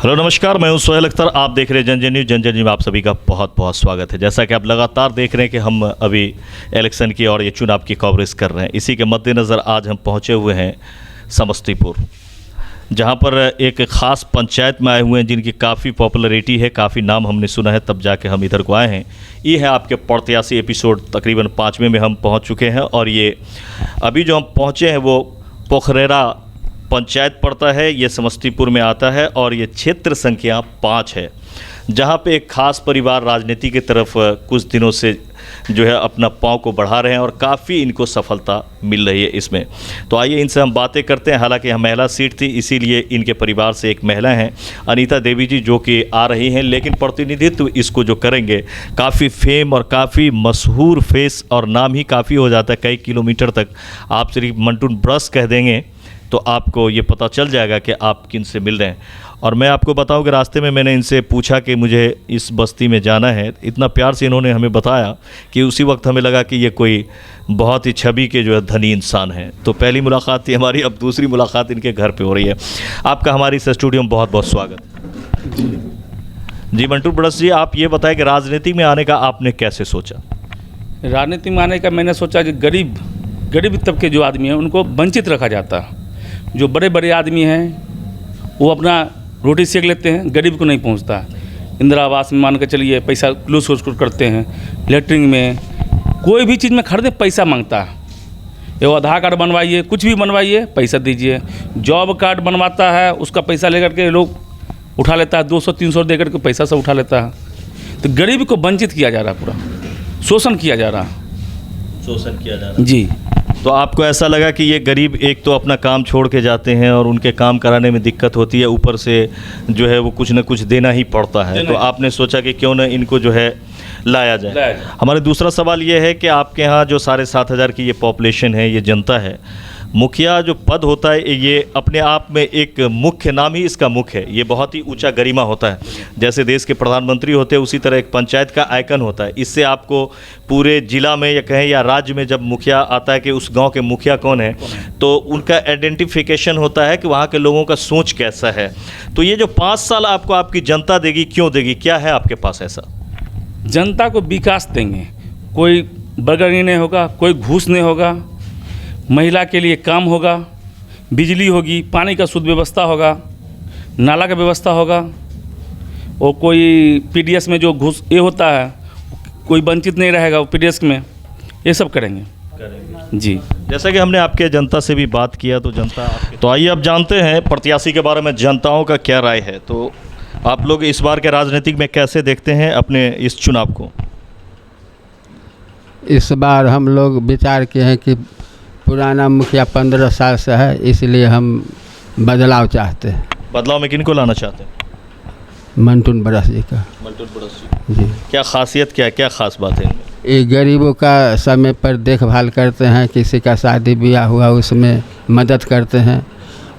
Hello नमस्कार, मैं हूं सोहेल अख्तर। आप देख रहे हैं जन जन न्यूज़। जन जन न्यूज़ में आप सभी का बहुत बहुत स्वागत है। जैसा कि आप लगातार देख रहे हैं कि हम अभी इलेक्शन की और ये चुनाव की कवरेज कर रहे हैं, इसी के मद्देनज़र आज हम पहुंचे हुए हैं समस्तीपुर, जहां पर एक ख़ास पंचायत में आए हुए हैं जिनकी काफ़ी पॉपुलैरिटी है, काफ़ी नाम हमने सुना है, तब जाके हम इधर को आए हैं। ये है आपके 83 एपिसोड, तकरीबन 5वें में हम पहुँच चुके हैं। और ये अभी जो हम पहुँचे हैं वो पोखरेरा पंचायत पड़ता है, ये समस्तीपुर में आता है और ये क्षेत्र संख्या 5 है, जहाँ पे एक ख़ास परिवार राजनीति की तरफ कुछ दिनों से जो है अपना पाँव को बढ़ा रहे हैं और काफ़ी इनको सफलता मिल रही है इसमें। तो आइए इनसे हम बातें करते हैं। हालांकि यहाँ महिला सीट थी, इसीलिए इनके परिवार से एक महिला हैं अनीता देवी जी, जो कि आ रही हैं, लेकिन प्रतिनिधित्व इसको जो करेंगे, काफ़ी फेम और काफ़ी मशहूर फेस और नाम ही काफ़ी हो जाता है। कई किलोमीटर तक आप सिर्फ मंटून ब्रश कह देंगे तो आपको ये पता चल जाएगा कि आप किन से मिल रहे हैं। और मैं आपको बताऊं कि रास्ते में मैंने इनसे पूछा कि मुझे इस बस्ती में जाना है, इतना प्यार से इन्होंने हमें बताया कि उसी वक्त हमें लगा कि ये कोई बहुत ही छवि के जो है धनी इंसान हैं। तो पहली मुलाकात थी हमारी, अब दूसरी मुलाकात इनके घर पे हो रही है। आपका हमारी इस स्टूडियो में बहुत बहुत स्वागत जी। मंटून ब्रश जी, आप ये बताएं कि राजनीति में आने का आपने कैसे सोचा? राजनीति में आने का मैंने सोचा कि गरीब तबके जो आदमी हैं उनको वंचित रखा जाता। जो बड़े बड़े आदमी हैं वो अपना रोटी सेक लेते हैं, गरीब को नहीं पहुंचता। इंदिरा आवास में मान के चलिए पैसा क्लूस करते हैं, लेटरिन में कोई भी चीज़ में खरीदे पैसा मांगता है। ये आधार कार्ड बनवाइए, कुछ भी बनवाइए, पैसा दीजिए। जॉब कार्ड बनवाता है, उसका पैसा लेकर के लोग उठा लेता है, 200-300 देकर के पैसा सब उठा लेता है। तो गरीब को वंचित किया जा रहा है, पूरा शोषण किया जा रहा है जी। तो आपको ऐसा लगा कि ये गरीब एक तो अपना काम छोड़ के जाते हैं और उनके काम कराने में दिक्कत होती है, ऊपर से जो है वो कुछ ना कुछ देना ही पड़ता है, तो आपने सोचा कि क्यों ना इनको जो है लाया जाए। हमारा दूसरा सवाल ये है कि आपके यहाँ जो 7,500 की ये पॉपुलेशन है, ये जनता है, मुखिया जो पद होता है ये अपने आप में एक मुख्य नाम ही इसका मुख्य है, ये बहुत ही ऊंचा गरिमा होता है। जैसे देश के प्रधानमंत्री होते हैं उसी तरह एक पंचायत का आइकन होता है। इससे आपको पूरे जिला में या कहें या राज्य में जब मुखिया आता है कि उस गांव के मुखिया कौन है, तो उनका आइडेंटिफिकेशन होता है कि वहाँ के लोगों का सोच कैसा है। तो ये जो 5 साल आपको आपकी जनता देगी, क्यों देगी, क्या है आपके पास ऐसा? जनता को विकास देंगे, कोई बर्गनी नहीं होगा, कोई घूस नहीं होगा, महिला के लिए काम होगा, बिजली होगी, पानी का शुद्ध व्यवस्था होगा, नाला का व्यवस्था होगा, और कोई पीडीएस में जो घूस ये होता है कोई वंचित नहीं रहेगा, वो पीडीएस में ये सब करेंगे जी। जैसा कि हमने आपके जनता से भी बात किया तो जनता तो आइए अब जानते हैं प्रत्याशी के बारे में जनताओं का क्या राय है। तो आप लोग इस बार के राजनीतिक में कैसे देखते हैं अपने इस चुनाव को? इस बार हम लोग विचार किए हैं कि पुराना मुखिया 15 साल से है, इसलिए हम बदलाव चाहते हैं। बदलाव में किनको लाना चाहते हैं? मंटून ब्रश जी का। मंटून ब्रश जी। क्या खासियत, क्या खास बात है इनमें? ये गरीबों का समय पर देखभाल करते हैं, किसी का शादी ब्याह हुआ उसमें मदद करते हैं,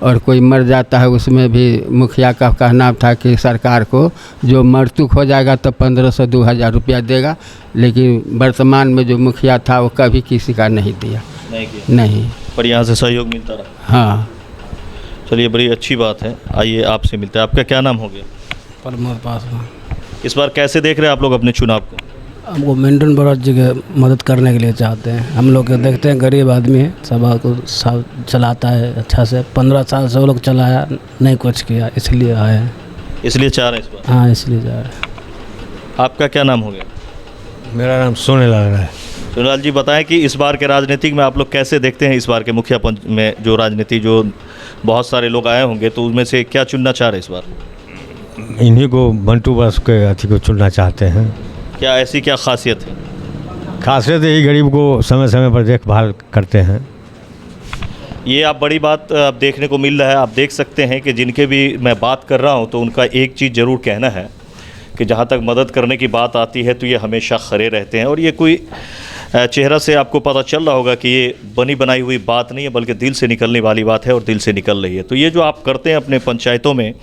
और कोई मर जाता है उसमें भी मुखिया का कहना था कि सरकार को जो मृत्यु हो जाएगा तो 1500-2000 रुपया देगा, लेकिन वर्तमान में जो मुखिया था वो कभी किसी का नहीं दिया। नहीं, पर यहाँ से सहयोग मिलता रहा। हाँ, चलिए, बड़ी अच्छी बात है। आइए आपसे मिलते हैं। आपका क्या नाम हो गया? प्रमोद पासवान। इस बार कैसे देख रहे हैं आप लोग अपने चुनाव को? हमको मंटून ब्रश जी के मदद करने के लिए चाहते हैं। हम लोग देखते हैं गरीब आदमी है, सभा को सब चलाता है अच्छा से, 15 साल से वो लोग चलाया, नहीं कुछ किया, इसलिए आए हैं। इसलिए चाह रहे हैं इस बार? हाँ, इसलिए जा रहे हैं। आपका क्या नाम हो गया? मेरा नाम सोनेलाल है। सोनेलाल जी, बताएं कि इस बार के राजनीतिक में आप लोग कैसे देखते हैं? इस बार के मुखिया पंच में जो राजनीति, जो बहुत सारे लोग आए होंगे, तो उनमें से क्या चुनना चाह रहे हैं इस बार? इन्हीं को मंटू ब्रश के अथी को चुनना चाहते हैं। क्या ऐसी क्या खासियत है? खासियत यही गरीब को समय समय पर देखभाल करते हैं। ये आप बड़ी बात आप देखने को मिल रहा है। आप देख सकते हैं कि जिनके भी मैं बात कर रहा हूँ तो उनका एक चीज़ ज़रूर कहना है कि जहाँ तक मदद करने की बात आती है तो ये हमेशा खड़े रहते हैं। और ये कोई चेहरा से आपको पता चल रहा होगा कि ये बनी बनाई हुई बात नहीं है, बल्कि दिल से निकलने वाली बात है और दिल से निकल रही है। तो ये जो आप करते हैं अपने पंचायतों में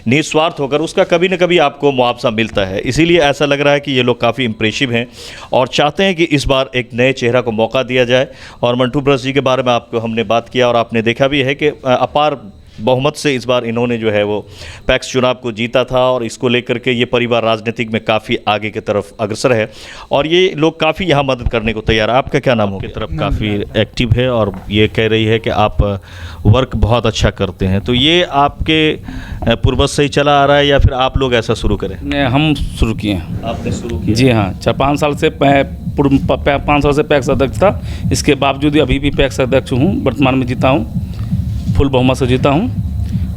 निस्वार्थ होकर, उसका कभी न कभी आपको मुआवजा मिलता है। इसीलिए ऐसा लग रहा है कि ये लोग काफ़ी इम्प्रेसिव हैं और चाहते हैं कि इस बार एक नए चेहरा को मौका दिया जाए। और मंटू ब्रश जी के बारे में आपको हमने बात किया और आपने देखा भी है कि अपार बहुमत से इस बार इन्होंने जो है वो पैक्स चुनाव को जीता था और इसको लेकर के ये परिवार राजनीतिक में काफ़ी आगे की तरफ अग्रसर है और ये लोग काफ़ी यहाँ मदद करने को तैयार है। आपका क्या नाम हो? की तरफ काफ़ी एक्टिव है और ये कह रही है कि आप वर्क बहुत अच्छा करते हैं, तो ये आपके पूर्वज से ही चला आ रहा है या फिर आप लोग ऐसा शुरू करें? ने हम शुरू किए हैं। आपने शुरू किया? जी हाँ, 4-5 साल से 5 साल से पैक्स अध्यक्ष था। इसके बावजूद भी अभी भी पैक्स अध्यक्ष हूँ, वर्तमान में जीता हूँ, फुल बहुमत से जीता हूँ।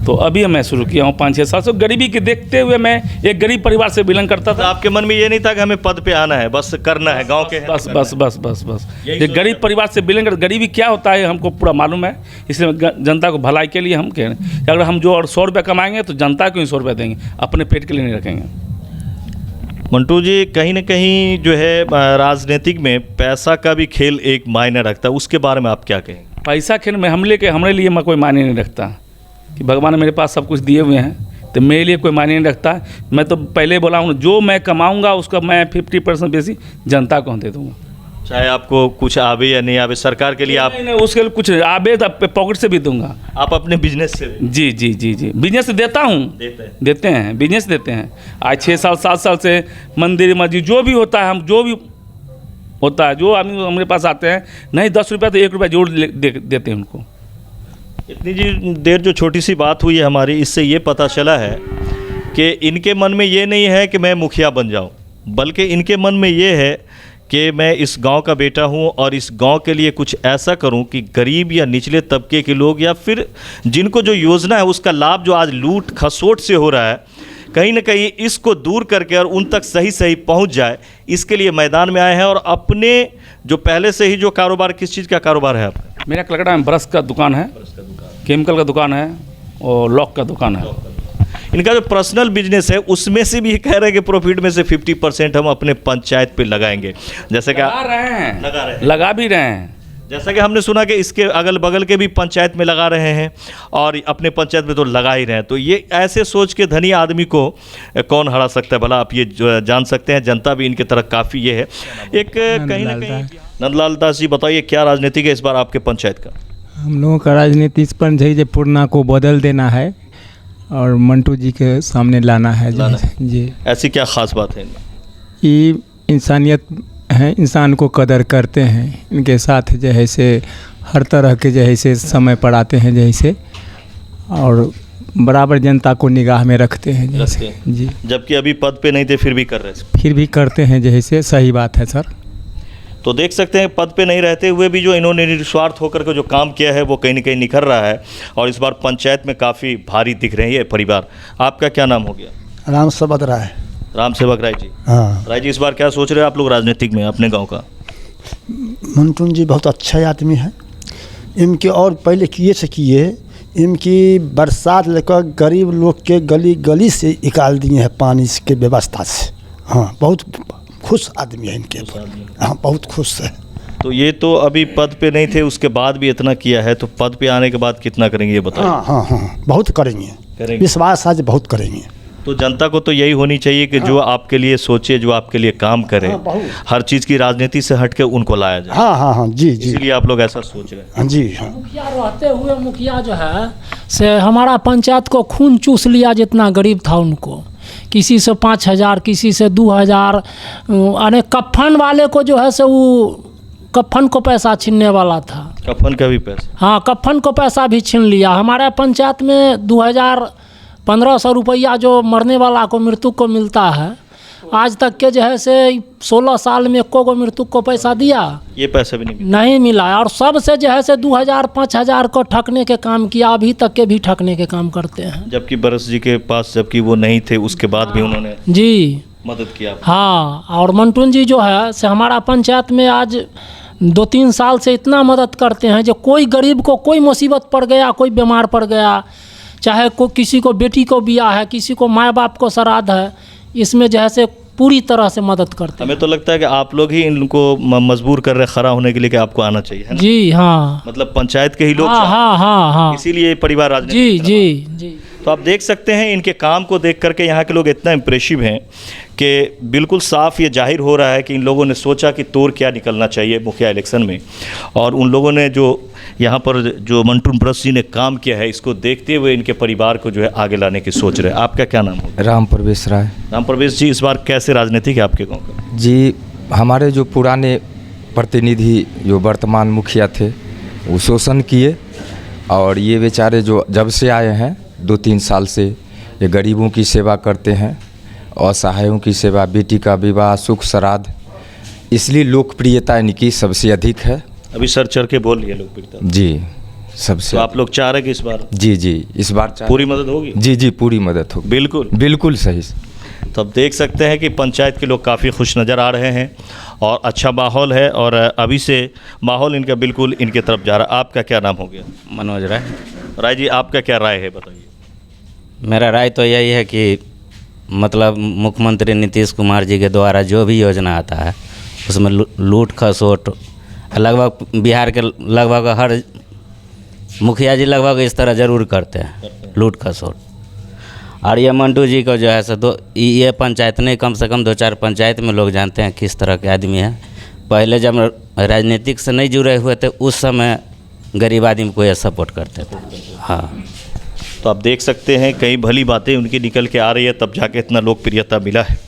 तो अभी मैं शुरू किया हूँ 5-6 साल से। गरीबी के देखते हुए मैं एक गरीब परिवार से बिलोंग करता तो था। आपके मन में ये नहीं था कि हमें पद पे आना है, बस करना है, गांव के हैं, बस बस बस बस बस यही ये सोच गरीब रहे परिवार से बिलोंग कर, गरीबी क्या होता है हमको पूरा मालूम है। इसलिए जनता को भलाई के लिए हम कह रहे हैं कि अगर हम जो और 100 रुपये कमाएंगे तो जनता को ही 100 रुपये देंगे, अपने पेट के लिए नहीं रखेंगे। मंटू जी, कहीं ना कहीं जो है राजनीतिक में पैसा का भी खेल एक मायने रखता है, उसके बारे में आप क्या कहेंगे? पैसा खेल में हमारे लिए कोई मायने नहीं रखता कि भगवान ने मेरे पास सब कुछ दिए हुए हैं, तो मेरे लिए कोई मायने नहीं रखता। मैं तो पहले बोला हूँ, जो मैं कमाऊँगा उसका मैं 50% बेसी जनता को दे दूँगा, चाहे आपको कुछ आवे या नहीं आवे। सरकार के लिए आप नहीं उसके लिए कुछ आबे तो पॉकेट से भी दूंगा। आप अपने बिजनेस से भी जी जी जी जी, बिजनेस से देता हूँ, देते हैं, बिजनेस देते हैं। आज 6 साल 7 साल से मंदिर मस्जिद जो भी होता है, हम जो भी होता है, जो आदमी हमारे पास आते हैं, नहीं 10 रुपया तो 1 रुपया जरूर देते हैं उनको। इतनी जी देर जो छोटी सी बात हुई है हमारी, इससे ये पता चला है कि इनके मन में ये नहीं है कि मैं मुखिया बन जाऊं, बल्कि इनके मन में ये है कि मैं इस गांव का बेटा हूं और इस गांव के लिए कुछ ऐसा करूं कि गरीब या निचले तबके के लोग या फिर जिनको जो योजना है उसका लाभ जो आज लूट खसोट से हो रहा है, कहीं ना कहीं इसको दूर करके और उन तक सही सही पहुंच जाए, इसके लिए मैदान में आए हैं। और अपने जो पहले से ही जो कारोबार, किस चीज़ का कारोबार है आपका? मेरा कलकत्ता में ब्रश का दुकान है, केमिकल का दुकान है और लॉक का दुकान है। इनका जो पर्सनल बिजनेस है उसमें से भी ये कह रहे हैं कि प्रॉफिट में से 50% हम अपने पंचायत पे लगाएंगे, जैसे कि लगा रहे हैं, लगा भी रहे हैं। जैसा कि हमने सुना कि इसके अगल बगल के भी पंचायत में लगा रहे हैं और अपने पंचायत में तो लगा ही रहे हैं। तो ये ऐसे सोच के धनी आदमी को कौन हरा सकता है भला, आप ये जान सकते हैं। जनता भी इनकी तरफ काफ़ी ये है। एक कहीं ना कहीं नंदलाल दास जी, बताइए क्या राजनीति है इस बार आपके पंचायत का? हम लोगों का राजनीति इस पर है, पूर्णा को बदल देना है और मंटू जी के सामने लाना है जी। ऐसी क्या खास बात है? ये इंसानियत है, इंसान को कदर करते हैं, इनके साथ जैसे हर तरह के जैसे समय पर आते हैं जैसे, और बराबर जनता को निगाह में रखते हैं जैसे जी। जबकि अभी पद पे नहीं थे फिर भी कर रहे थे, फिर भी करते हैं जैसे, सही बात है सर। तो देख सकते हैं पद पे नहीं रहते हुए भी जो इन्होंने निस्वार्थ होकर के जो काम किया है वो कहीं ना कहीं निखर रहा है और इस बार पंचायत में काफ़ी भारी दिख रहे हैं ये परिवार। आपका क्या नाम हो गया? राम सेवक राय। राम सेवक राय जी। हाँ, राय जी, इस बार क्या सोच रहे हैं आप लोग राजनीतिक में अपने गांव का? मंटून जी बहुत अच्छा आदमी है। इनके और पहले किए से किए, इनकी बरसात लेकर गरीब लोग के गली गली से निकाल दिए हैं पानी के व्यवस्था से। हाँ, बहुत खुश आदमी है इनके ऊपर। हाँ, बहुत खुश है। तो ये तो अभी पद पे नहीं थे, उसके बाद भी इतना किया है, तो पद पे आने के बाद कितना करेंगे ये बताइए? हाँ हाँ हाँ, बहुत करेंगे। विश्वास आज बहुत करेंगे। तो जनता को तो यही होनी चाहिए कि जो आपके लिए सोचे, जो आपके लिए काम करे, हर चीज़ की राजनीति से हट के उनको लाया जाए। हाँ हाँ हाँ जी जी, इसलिए आप लोग ऐसा सोच रहे हैं। हाँ जी हाँ। मुखिया रहते हुए मुखिया जो है से हमारा पंचायत को खून चूस लिया, जितना गरीब था उनको, किसी से 5,000, किसी से 2,000, अरे कफन वाले को जो है से वो कफन को पैसा छीनने वाला था। कफन का भी पैसा? हाँ, कफन को पैसा भी छीन लिया। हमारे पंचायत में 2,000-1,500 रुपया जो मरने वाला को मृत्यु को मिलता है, आज तक के जो है से 16 साल में एको को मृत्यु को पैसा दिया, ये पैसा भी नहीं मिला। और सबसे जो है से 2,000-5,000 को ठगने के काम किया, अभी तक के भी ठगने के काम करते हैं। जबकि बरस जी के पास जबकि वो नहीं थे, उसके बाद भी उन्होंने जी मदद किया। हाँ, और मंटून जी जो है से हमारा पंचायत में आज 2-3 साल से इतना मदद करते हैं जो कोई गरीब को कोई मुसीबत पड़ गया, कोई बीमार पड़ गया, चाहे किसी को बेटी को ब्याह है, किसी को माँ बाप को श्राद्ध है, इसमें जो है से पूरी तरह से मदद करते हैं। हमें तो लगता है कि आप लोग ही इनको मजबूर कर रहे हैं खड़ा होने के लिए कि आपको आना चाहिए, है ना? जी हाँ, मतलब पंचायत के ही लोग। हाँ हाँ हाँ हाँ, इसीलिए परिवार राजनीति। जी जी जी। तो आप देख सकते हैं इनके काम को देख करके यहाँ के लोग इतना इम्प्रेसिव हैं कि बिल्कुल साफ़ ये जाहिर हो रहा है कि इन लोगों ने सोचा कि तोड़ क्या निकलना चाहिए मुखिया इलेक्शन में, और उन लोगों ने जो यहाँ पर जो मंटू ब्रश जी ने काम किया है इसको देखते हुए इनके परिवार को जो है आगे लाने की सोच रहे हैं। आपका क्या नाम है? राम प्रवेश राय। राम प्रवेश जी, इस बार कैसे राजनीतिक है आपके गाँव का? जी, हमारे जो पुराने प्रतिनिधि जो वर्तमान मुखिया थे वो शोषण किए, और ये बेचारे जो जब से आए हैं 2-3 साल से ये गरीबों की सेवा करते हैं, असहायों की सेवा, बेटी का विवाह, सुख श्राद्ध, इसलिए लोकप्रियता इनकी सबसे अधिक है। अभी सर चढ़ के बोल लिए लोकप्रियता जी, सबसे। तो आप लोग चाह रहे हैं कि इस बार? जी जी, इस बार पूरी मदद होगी? जी जी, पूरी मदद होगी। बिल्कुल बिल्कुल सही। तो अब देख सकते हैं कि पंचायत के लोग काफ़ी खुश नज़र आ रहे हैं और अच्छा माहौल है, और अभी से माहौल इनका बिल्कुल इनके तरफ जा रहा है। आपका क्या नाम हो गया? मनोज राय। राय जी, आपका क्या राय है बताइए? मेरा राय तो यही है कि मतलब मुख्यमंत्री नीतीश कुमार जी के द्वारा जो भी योजना आता है उसमें लूट खसोट लगभग बिहार के लगभग हर मुखिया जी लगभग इस तरह ज़रूर करते हैं, लूट खसोट। और ये मंटू जी को जो है सो ये पंचायत नहीं, कम से कम 2-4 पंचायत में लोग जानते हैं किस तरह के आदमी हैं। पहले जब राजनीतिक से नहीं जुड़े हुए थे उस समय गरीब आदमी को ये सपोर्ट करते थे। हाँ, तो आप देख सकते हैं कई भली बातें उनकी निकल के आ रही है, तब जाके इतना लोकप्रियता मिला है।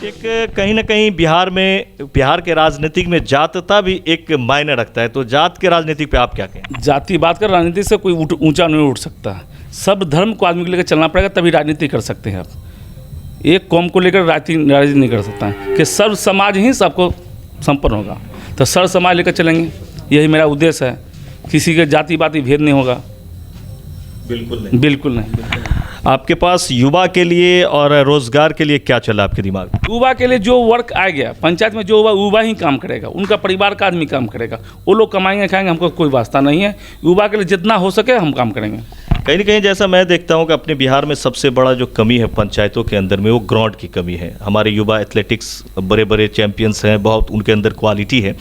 एक कहीं ना कहीं बिहार के राजनीतिक में जातता भी एक मायने रखता है, तो जात के राजनीतिक पे आप क्या कहें? जाति बात कर, राजनीति से कोई ऊंचा नहीं उठ सकता। सब धर्म को आदमी को लेकर चलना पड़ेगा, तभी राजनीति कर सकते हैं आप। एक कौम को लेकर राजनीति नहीं कर सकता है कि सर्व समाज ही सबको संपन्न होगा, तो सर्व समाज लेकर चलेंगे, यही मेरा उद्देश्य है। किसी के जाति पाति भेद नहीं होगा, बिल्कुल नहीं, बिल्कुल नहीं। आपके पास युवा के लिए और रोजगार के लिए क्या चला आपके दिमाग में? युवा के लिए जो वर्क आ गया पंचायत में, जो युवा ही काम करेगा, उनका परिवार का आदमी काम करेगा, वो लोग कमाएंगे खाएंगे, हमको कोई वास्ता नहीं है। युवा के लिए जितना हो सके हम काम करेंगे। कहीं ना कहीं जैसा मैं देखता हूँ कि अपने बिहार में सबसे बड़ा जो कमी है पंचायतों के अंदर में, वो ग्राउंड की कमी है। हमारे युवा एथलेटिक्स बड़े बड़े चैंपियंस हैं, बहुत उनके अंदर क्वालिटी है,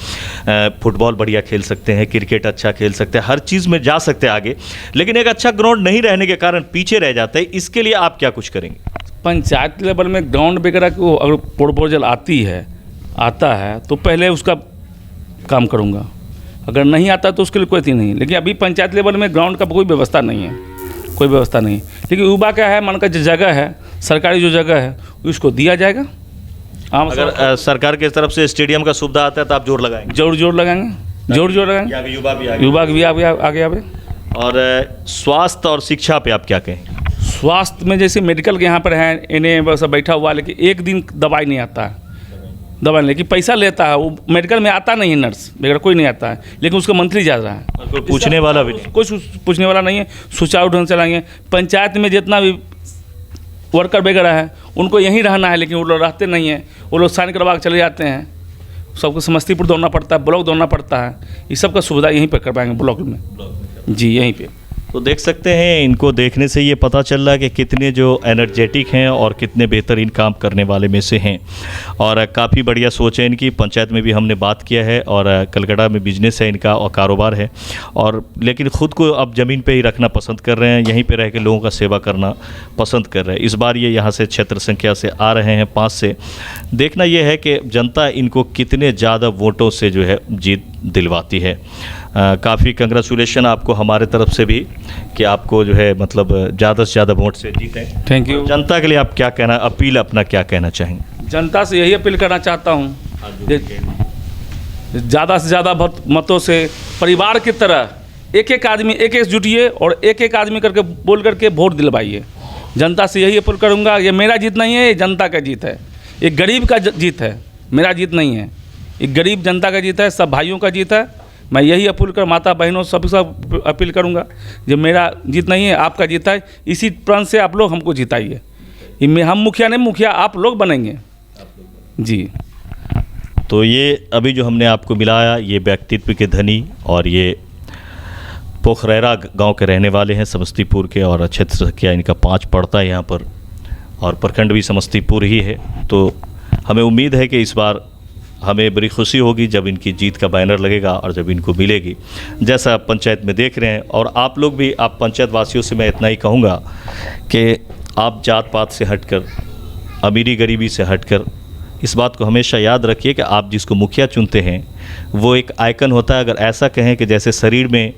फुटबॉल बढ़िया खेल सकते हैं, क्रिकेट अच्छा खेल सकते हैं, हर चीज़ में जा सकते हैं आगे, लेकिन एक अच्छा ग्राउंड नहीं रहने के कारण पीछे रह जाते हैं। इसके लिए आप क्या कुछ करेंगे? पंचायत लेवल में ग्राउंड वगैरह को अगर प्रपोजल आता है तो पहले उसका काम करूँगा, अगर नहीं आता तो उसके लिए कोई चीज़ नहीं। लेकिन अभी पंचायत लेवल में ग्राउंड का कोई व्यवस्था नहीं है, कोई व्यवस्था नहीं। लेकिन युवा क्या है, मन का जो जगह है, सरकारी जो जगह है उसको दिया जाएगा। अगर सरकार की तरफ से स्टेडियम का सुविधा आता है तो आप जोर लगाएंगे? जोर लगाएंगे, जोर लगाएंगे, युवा भी आगे आवे। और स्वास्थ्य और शिक्षा पे आप क्या कहें? स्वास्थ्य में जैसे मेडिकल के यहाँ पर है, इन्हें बस बैठा हुआ, लेकिन एक दिन दवाई नहीं आता है, दवाई लेकिन पैसा लेता है। वो मेडिकल में आता नहीं है, नर्स वगैरह कोई नहीं आता है, लेकिन उसका मंथली जा रहा है। कोई पूछने वाला भी नहीं, कोई पूछने वाला नहीं है। सुचारू ढंग से चलाएंगे। पंचायत में जितना भी वर्कर वगैरह है उनको यहीं रहना है, लेकिन वो लोग रहते नहीं हैं, वो लोग साइन करवा के चले जाते हैं। सबको समस्तीपुर दौड़ना पड़ता है, ब्लॉक दौड़ना पड़ता है। ये सब का सुविधा यहीं पर कर पाएंगे, ब्लॉक में जी, यहीं पे। तो देख सकते हैं इनको देखने से ये पता चल रहा है कि कितने जो एनर्जेटिक हैं और कितने बेहतरीन काम करने वाले में से हैं, और काफ़ी बढ़िया सोच है इनकी। पंचायत में भी हमने बात किया है, और कलकत्ता में बिजनेस है इनका और कारोबार है, और लेकिन ख़ुद को अब ज़मीन पे ही रखना पसंद कर रहे हैं, यहीं पे रह के लोगों का सेवा करना पसंद कर रहे हैं। इस बार ये यहाँ से क्षेत्र संख्या से आ रहे हैं 5 से। देखना ये है कि जनता इनको कितने ज़्यादा वोटों से जो है जीत दिलवाती है। काफ़ी कंग्रेचुलेशन आपको हमारे तरफ से भी कि आपको जो है मतलब ज़्यादा से ज़्यादा वोट से जीतें। Thank you. जनता के लिए आप क्या कहना, अपील अपना क्या कहना चाहेंगे? जनता से यही अपील करना चाहता हूँ, ज़्यादा से ज़्यादा मतों से परिवार की तरह एक आदमी एक जुटिए और एक आदमी करके बोल करके वोट दिलवाइए। जनता से यही अपील करूँगा। ये मेरा जीत नहीं है, ये जनता का जीत है, ये गरीब का जीत है, मेरा जीत नहीं है। ये गरीब जनता का जीत है, सब भाइयों का जीत है। मैं यही अपील कर माता बहनों सब अपील करूँगा, जो मेरा जीत नहीं है, आपका जीत है। इसी प्रण से आप लोग हमको जिताइए। हम मुखिया नहीं, मुखिया आप लोग बनेंगे जी। तो ये अभी जो हमने आपको मिलाया, ये व्यक्तित्व के धनी और ये पोखरेरा गांव के रहने वाले हैं, समस्तीपुर के, और क्षेत्र संख्या इनका 5 पड़ता है यहाँ पर, और प्रखंड भी समस्तीपुर ही है। तो हमें उम्मीद है कि इस बार हमें बड़ी खुशी होगी जब इनकी जीत का बैनर लगेगा और जब इनको मिलेगी, जैसा पंचायत में देख रहे हैं। और आप लोग भी, आप पंचायत वासियों से मैं इतना ही कहूँगा कि आप जात पात से हटकर, अमीरी गरीबी से हटकर इस बात को हमेशा याद रखिए कि आप जिसको मुखिया चुनते हैं वो एक आइकन होता है। अगर ऐसा कहें कि जैसे शरीर में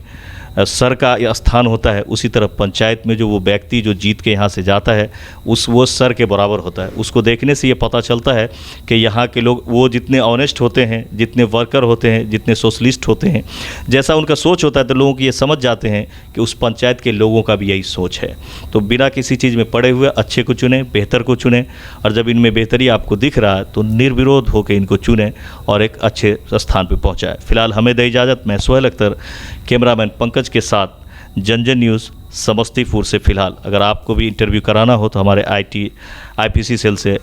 सर का स्थान होता है, उसी तरह पंचायत में जो वो व्यक्ति जो जीत के यहाँ से जाता है वो सर के बराबर होता है। उसको देखने से ये पता चलता है कि यहाँ के लोग वो जितने ऑनेस्ट होते हैं, जितने वर्कर होते हैं, जितने सोशलिस्ट होते हैं, जैसा उनका सोच होता है, तो लोगों की ये समझ जाते हैं कि उस पंचायत के लोगों का भी यही सोच है। तो बिना किसी चीज़ में पड़े हुए अच्छे को चुनें, बेहतर को चुनें, और जब इनमें बेहतरी आपको दिख रहा है तो निर्विरोध होकर इनको चुनें और एक अच्छे स्थान पर पहुँचाएँ। फिलहाल हमें दे इजाज़त। मैं सोहेल अख्तर, कैमरामैन पंकज के साथ, जनजन न्यूज़ समस्तीपुर से। फ़िलहाल अगर आपको भी इंटरव्यू कराना हो तो हमारे IPC सेल से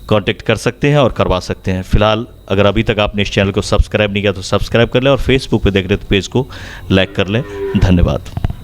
कांटेक्ट कर सकते हैं और करवा सकते हैं। फ़िलहाल अगर अभी तक आपने इस चैनल को सब्सक्राइब नहीं किया तो सब्सक्राइब कर लें और फेसबुक पे देख रहे तो पेज को लाइक कर लें। धन्यवाद।